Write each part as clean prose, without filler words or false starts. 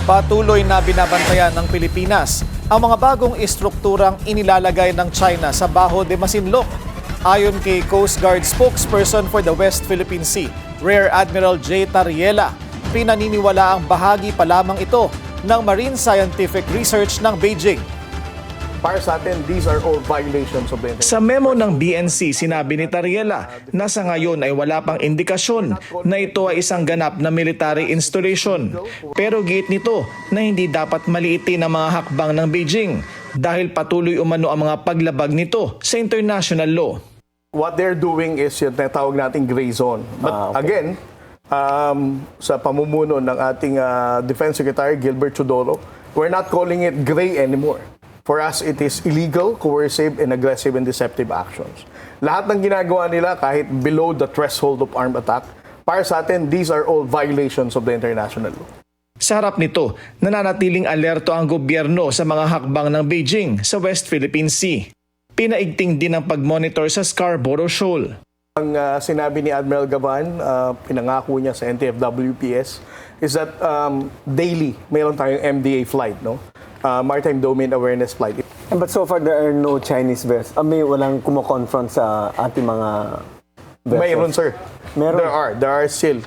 Patuloy na binabantayan ng Pilipinas ang mga bagong istrukturang inilalagay ng China sa Baho de Masinloc. Ayon kay Coast Guard spokesperson for the West Philippine Sea, Rear Admiral J. Tariela, pinaniniwala ang bahagi pa lamang ito ng marine scientific research ng Beijing. Para sa atin, these are all violations of the Sa memo ng BNC, sinabi ni Tariela na sa ngayon ay wala pang indikasyon na ito ay isang ganap na military installation. Pero giit nito na hindi dapat maliitin ang mga hakbang ng Beijing dahil patuloy umano ang mga paglabag nito sa international law. What they're doing is yung tinatawag nating gray zone. But again, sa pamumuno ng ating Defense Secretary Gilbert Chodoro, we're not calling it gray anymore. For us, it is illegal, coercive, and aggressive and deceptive actions. Lahat ng ginagawa nila kahit below the threshold of armed attack, para sa atin, these are all violations of the international law. Sa harap nito, nananatiling alerto ang gobyerno sa mga hakbang ng Beijing sa West Philippine Sea. Pinaigting din ang pag-monitor sa Scarborough Shoal. Ang sinabi ni Admiral Gavan, pinangako niya sa NTFWPS, is that daily mayroon tayong MDA flight, no? Maritime Domain Awareness Flight. But so far, there are no Chinese vessels. May walang kumo-confront sa ating mga vessels. Mayroon, sir. Meron? There are still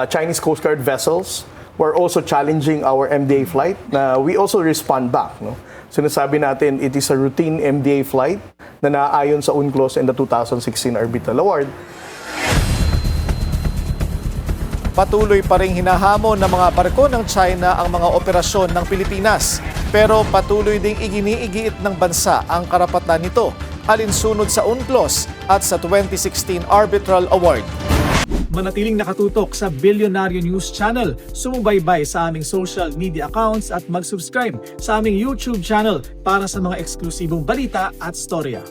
Chinese Coast Guard vessels who are also challenging our MDA flight. We also respond back. No? Sinasabi natin, it is a routine MDA flight na naayon sa UNCLOS and the 2016 Arbitral Award. Patuloy pa ring hinahamon ng mga barko ng China ang mga operasyon ng Pilipinas. Pero patuloy ding iginiigiit ng bansa ang karapatan nito alinsunod sa UNCLOS at sa 2016 Arbitral Award. Manatiling nakatutok sa Bilyonaryo News Channel. Sumubaybay sa aming social media accounts at mag-subscribe sa aming YouTube channel para sa mga eksklusibong balita at storya.